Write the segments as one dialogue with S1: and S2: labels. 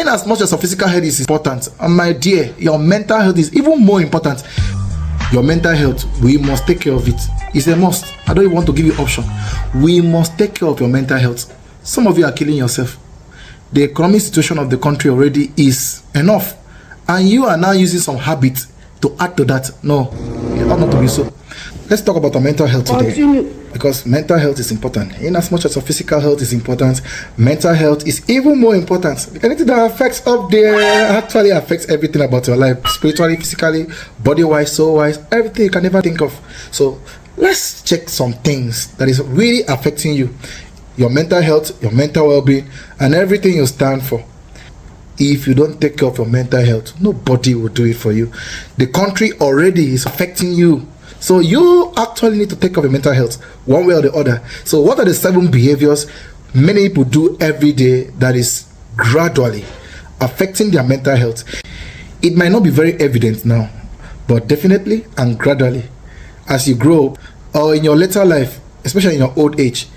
S1: In as much as your physical health is important, my dear, your mental health is even more important. Your mental health, we must take care of it. It's a must. I don't even want to give you option. We must take care of your mental health. Some of you are killing yourself. The economic situation of the country already is enough, and you are now using some habits to add to that. No, it ought not to be so. Let's talk about our mental health today, because mental health is important. In as much as our physical health is important, mental health is even more important. Anything that affects up there actually affects everything about your life, spiritually, physically, body-wise, soul-wise, everything you can ever think of. So let's check some things that is really affecting you, your mental health, your mental well-being, and everything you stand for. If you don't take care of your mental health, nobody will do it for you. The country already is affecting you. So you actually need to take care of your mental health one way or the other. So what are the 7 behaviors many people do every day that is gradually affecting their mental health? It might not be very evident now, but definitely and gradually, as you grow up or in your later life, especially in your old age,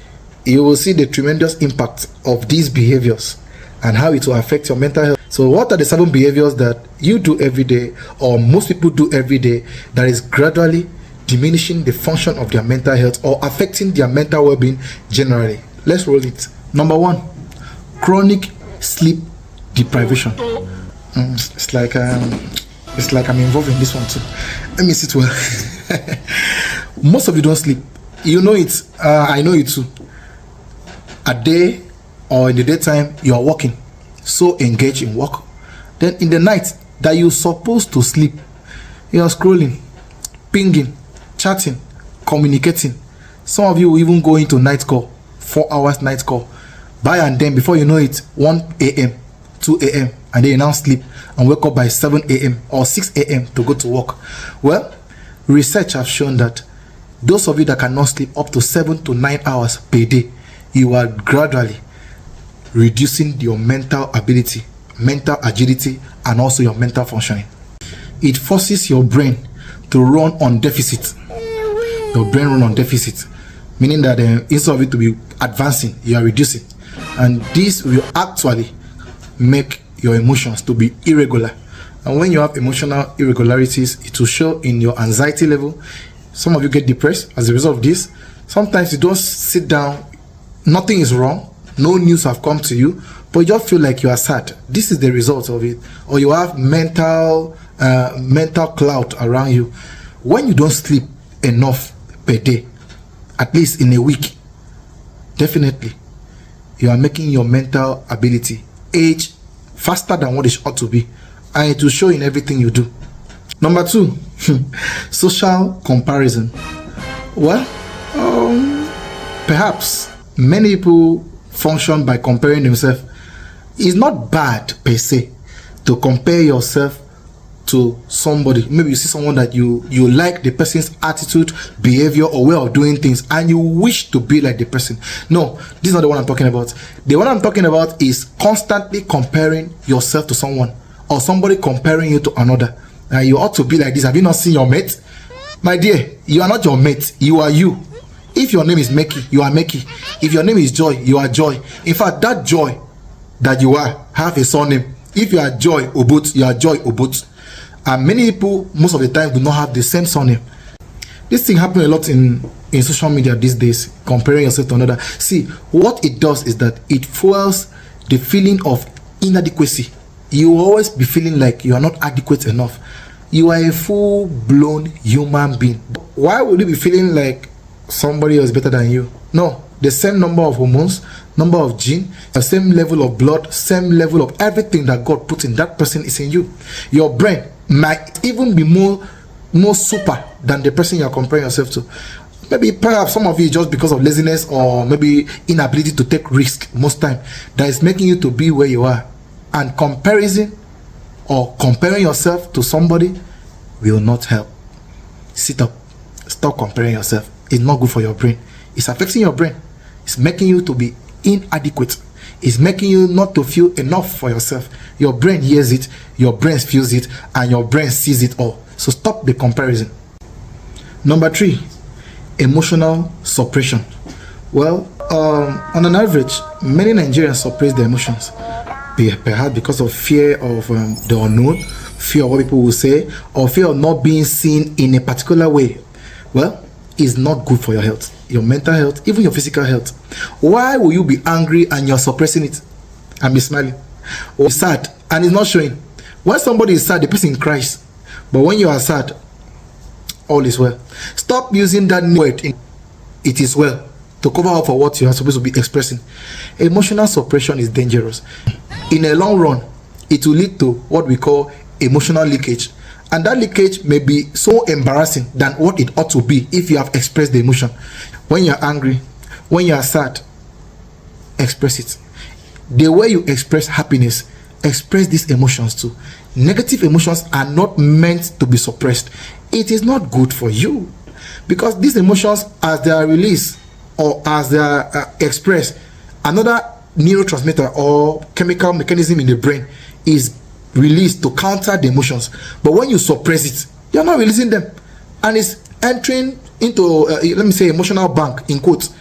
S1: you will see the tremendous impact of these behaviors and how it will affect your mental health. So what are the 7 behaviors that you do every day, or most people do every day, that is gradually diminishing the function of their mental health or affecting their mental well-being generally? Let's roll it. Number 1, chronic sleep deprivation. It's like I'm involved in this one too. Let me sit well. Most of you don't sleep. You know it. I know it too. A day or in the daytime, you are working, so engaged in work. Then in the night that you're supposed to sleep, you are scrolling, pinging, chatting, communicating. Some of you will even go into night call, 4 hours night call. By and then, before you know it, 1 a.m., 2 a.m., and then you now sleep and wake up by 7 a.m. or 6 a.m. to go to work. Well, research has shown that those of you that cannot sleep up to 7 to 9 hours per day, you are gradually reducing your mental ability, mental agility, and also your mental functioning. It forces your brain to run on deficit. Your brain run on deficit, meaning that instead of it to be advancing, you are reducing, and this will actually make your emotions to be irregular. And when you have emotional irregularities, it will show in your anxiety level. Some of you get depressed as a result of this. Sometimes you don't sit down, nothing is wrong, no news have come to you, but you just feel like you are sad. This is the result of it. Or you have mental cloud around you. When you don't sleep enough per day, at least in a week, definitely you are making your mental ability age faster than what it ought to be, and it will show in everything you do. Number 2, social comparison. Well, perhaps many people function by comparing themselves. It's not bad per se to compare yourself to somebody. Maybe you see someone that you like the person's attitude, behavior, or way of doing things, and you wish to be like the person. No, this is not the one I'm talking about. The one I'm talking about is constantly comparing yourself to someone, or somebody comparing you to another. You ought to be like this. Have you not seen your mate? My dear, you are not your mate, you are you. If your name is Mekky, you are Mekky. If your name is Joy, you are Joy. In fact, that Joy that you are have a surname. If you are Joy Obut, you are Joy Obut. And many people, most of the time, do not have the same surname. This thing happens a lot in social media these days, comparing yourself to another. See, what it does is that it fuels the feeling of inadequacy. You will always be feeling like you are not adequate enough. You are a full-blown human being. Why would you be feeling like somebody else is better than you? No, the same number of hormones, number of genes, the same level of blood, same level of everything that God put in that person is in you. Your brain might even be more super than the person you are comparing yourself to. Maybe perhaps some of you, just because of laziness or maybe inability to take risk most time, that is making you to be where you are. And comparison or comparing yourself to somebody will not help. Sit up. Stop comparing yourself. It's not good for your brain. It's affecting your brain. It's making you to be inadequate. It's making you not to feel enough for yourself. Your brain hears it, your brain feels it, and your brain sees it all. So stop the comparison. Number 3, emotional suppression. Well, on an average, many Nigerians suppress their emotions. perhaps because of fear of the unknown, fear of what people will say, or fear of not being seen in a particular way, well, it's not good for your health, your mental health, even your physical health. Why will you be angry and you're suppressing it and be smiling? Or sad and it's not showing? When somebody is sad, the person cries. But when you are sad, all is well. Stop using that word, it is well, to cover up for what you are supposed to be expressing. Emotional suppression is dangerous. In a long run, it will lead to what we call emotional leakage. And that leakage may be so embarrassing than what it ought to be if you have expressed the emotion. When you're angry, when you are sad, express it. The way you express happiness, express these emotions too. Negative emotions are not meant to be suppressed. It is not good for you, because these emotions, as they are released or as they are expressed, another neurotransmitter or chemical mechanism in the brain is released to counter the emotions. But when you suppress it, you're not releasing them, and it's entering into let me say emotional bank in quotes.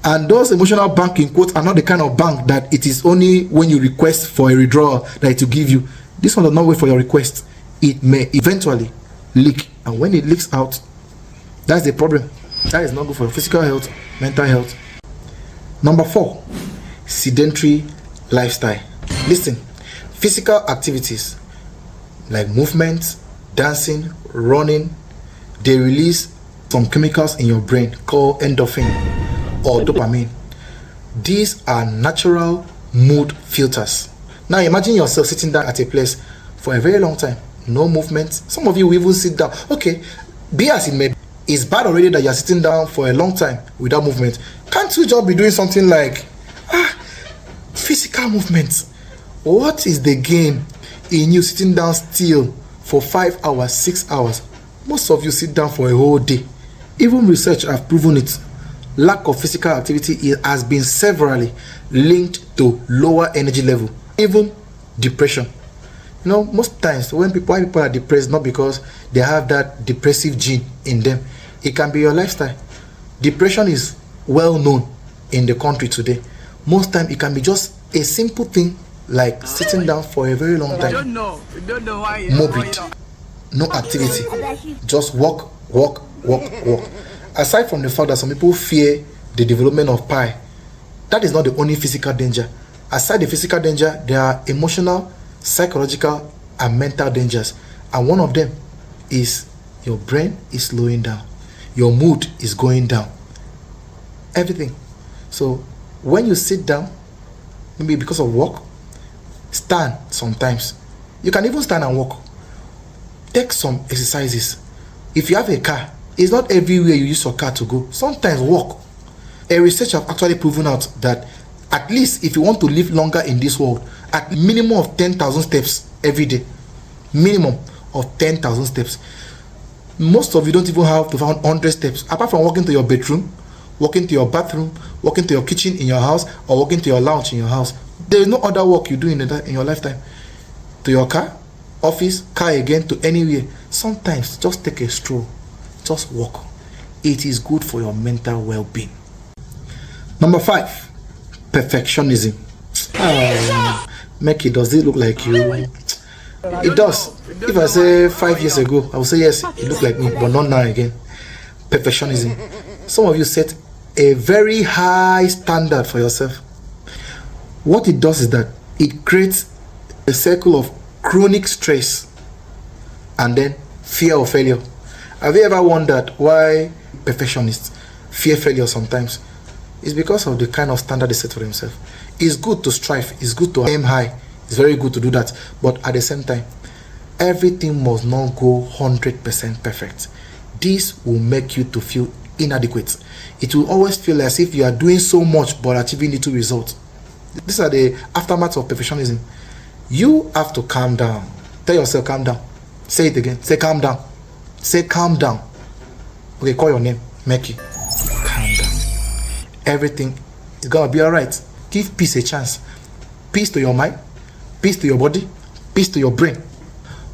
S1: And those emotional bank in quotes are not the kind of bank that it is only when you request for a withdrawal that it will give you. This one does not wait for your request. It may eventually leak, and when it leaks out, that's the problem. That is not good for your physical health, mental health. Number 4, sedentary lifestyle. Listen, physical activities like movement, dancing, running, they release some chemicals in your brain called endorphin or dopamine. These are natural mood filters. Now imagine yourself sitting down at a place for a very long time, no movement. Some of you will even sit down. Okay, be as it may be, it's bad already that you're sitting down for a long time without movement. Can't you just be doing something like physical movement? What is the gain in you sitting down still for 5 hours, 6 hours? Most of you sit down for a whole day. Even research have proven it. Lack of physical activity has been severally linked to lower energy level, even depression. You know, most times why people are depressed, not because they have that depressive gene in them. It can be your lifestyle. Depression is well known in the country today. Most time it can be just a simple thing like sitting down for a very long time. Don't know why. Morbid. No activity. Just walk. Aside from the fact that some people fear the development of pie, that is not the only physical danger. Aside the physical danger, there are emotional, psychological, and mental dangers. And one of them is your brain is slowing down. Your mood is going down. Everything. So when you sit down, maybe because of work, stand sometimes. You can even stand and walk. Take some exercises. If you have a car, it's not everywhere you use your car to go. Sometimes walk. A research have actually proven out that at least if you want to live longer in this world, at minimum of 10,000 steps every day. Minimum of 10,000 steps. Most of you don't even have to find 100 steps. Apart from walking to your bedroom, walking to your bathroom, walking to your kitchen in your house, or walking to your lounge in your house. There is no other work you do in your lifetime. To your car, office, car again, to anywhere. Sometimes just take a stroll. Just walk. It is good for your mental well-being. Number 5, perfectionism. Mekky, does it look like you? It does. If I say 5 years ago, I would say yes, it looked like me, but not now again. Perfectionism. Some of you set a very high standard for yourself. What it does is that it creates a circle of chronic stress and then fear of failure. Have you ever wondered why perfectionists fear failure sometimes? It's because of the kind of standard they set for themselves. It's good to strive, it's good to aim high, it's very good to do that, but at the same time, everything must not go 100% perfect. This will make you to feel inadequate. It will always feel as if you are doing so much but achieving little results. These are the aftermath of perfectionism. You have to calm down. Tell yourself, calm down. Say it again. Say, calm down. Say, calm down. Okay, call your name, Mekky. Calm down. Everything is gonna be alright. Give peace a chance. Peace to your mind, peace to your body, peace to your brain.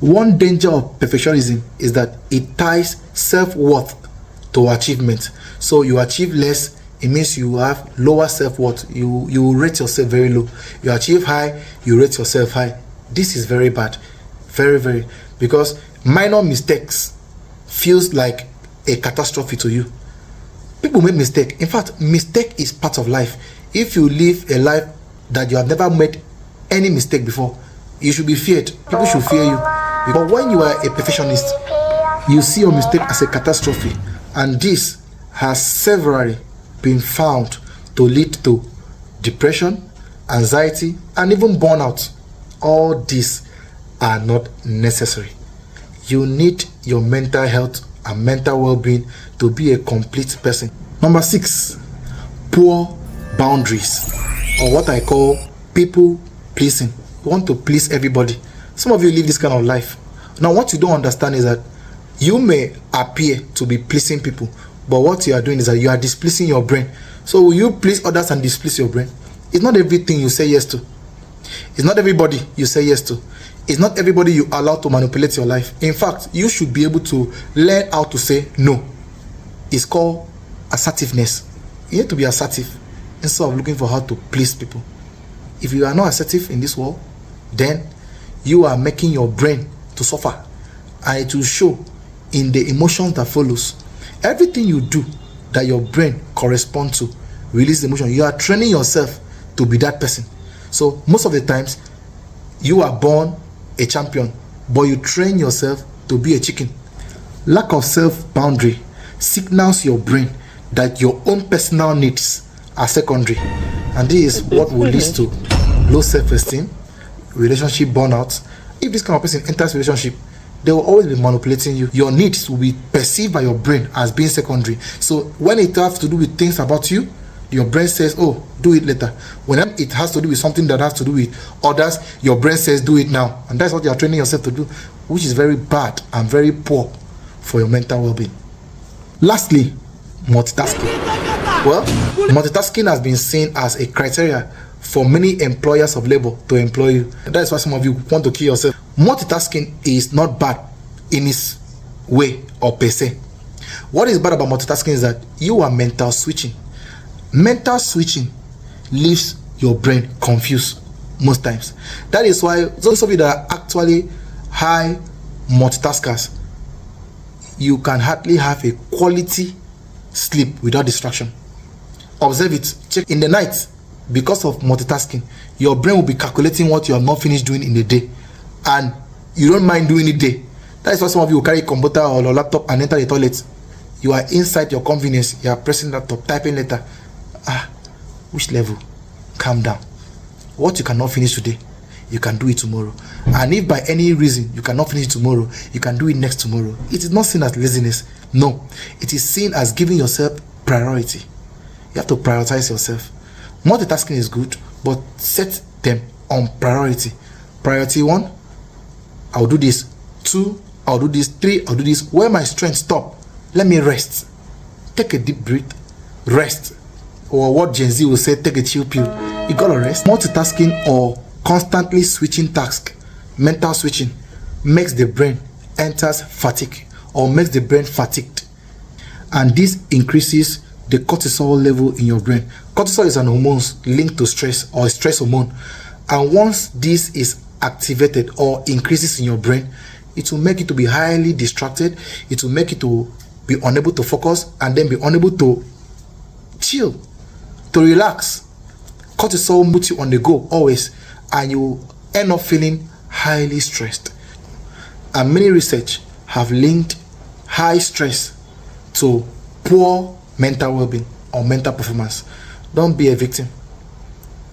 S1: One danger of perfectionism is that it ties self-worth to achievement. So you achieve less it means you have lower self-worth. You rate yourself very low. You achieve high, you rate yourself high. This is very bad, very, very, because minor mistakes feels like a catastrophe to you. People make mistake. In fact, mistake is part of life. If you live a life that you have never made any mistake before, you should be feared. People should fear you. But when you are a perfectionist, you see your mistake as a catastrophe, and this has severally been found to lead to depression, anxiety, and even burnout. All these are not necessary. You need your mental health and mental well-being to be a complete person. Number 6, poor boundaries, or what I call people pleasing. You want to please everybody. Some of you live this kind of life. Now, what you don't understand is that you may appear to be pleasing people, but what you are doing is that you are displeasing your brain. So will you please others and displease your brain? It's not everything you say yes to. It's not everybody you say yes to. It's not everybody you allow to manipulate your life. In fact, you should be able to learn how to say no. It's called assertiveness. You need to be assertive instead of looking for how to please people. If you are not assertive in this world, then you are making your brain to suffer, and it will show in the emotions that follows. Everything you do that your brain corresponds to release the emotion. You are training yourself to be that person. So most of the times you are born a champion, but you train yourself to be a chicken. Lack of self-boundary signals your brain that your own personal needs are secondary, and this is what will lead to low self-esteem, relationship burnout. If this kind of person enters relationship, they will always be manipulating you. Your needs will be perceived by your brain as being secondary. So when it has to do with things about you, your brain says, oh, do it later. When it has to do with something that has to do with others, your brain says, do it now. And that's what you are training yourself to do, which is very bad and very poor for your mental well-being. Lastly, multitasking. Well, multitasking has been seen as a criteria for many employers of labor to employ you. That's why some of you want to kill yourself. Multitasking is not bad in its way or per se. What is bad about multitasking is that you are mental switching. Mental switching leaves your brain confused most times. That is why those of you that are actually high multitaskers, you can hardly have a quality sleep without distraction. Observe it. Check in the night. Because of multitasking, your brain will be calculating what you have not finished doing in the day, and you don't mind doing it day. That is why some of you will carry a computer or a laptop and enter the toilet. You are inside your convenience. You are pressing laptop, typing letter. Which level? Calm down. What you cannot finish today, you can do it tomorrow. And if by any reason you cannot finish tomorrow, you can do it next tomorrow. It is not seen as laziness. No, it is seen as giving yourself priority. You have to prioritize yourself. Multitasking is good, but set them on priority. Priority 1, I'll do this. 2, I'll do this. 3, I'll do this. Where my strength stop, let me rest. Take a deep breath, rest. Or what Gen Z will say, take a chill pill. You gotta rest. Multitasking or constantly switching tasks, mental switching, makes the brain enters fatigue or makes the brain fatigued, and this increases the cortisol level in your brain. Cortisol is an hormone linked to stress, or a stress hormone, and once this is activated or increases in your brain, it will make you to be highly distracted. It will make you to be unable to focus, and then be unable to chill, to relax. Cortisol puts you on the go always, and you end up feeling highly stressed. And many research have linked high stress to poor mental well-being or mental performance. Don't be a victim.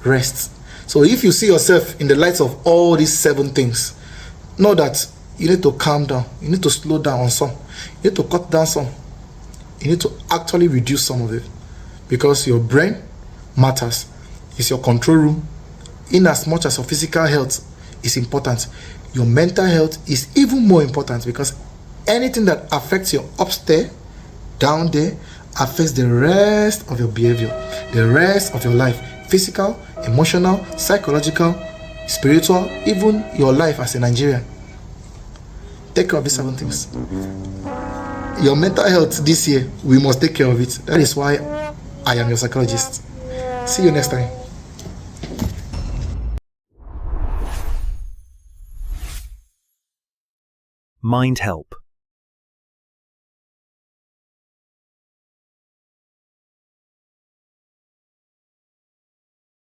S1: Rest. So if you see yourself in the light of all these 7 things, know that you need to calm down. You need to slow down on some. You need to cut down some. You need to actually reduce some of it, because your brain matters. It's your control room. In as much as your physical health is important, your mental health is even more important, because anything that affects your upstairs, down there, affects the rest of your behavior, the rest of your life. Physical, emotional, psychological, spiritual, even your life as a Nigerian. Take care of these 7 things. Your mental health this year, we must take care of it. That is why I am your psychologist. See you next time.
S2: Mind Help.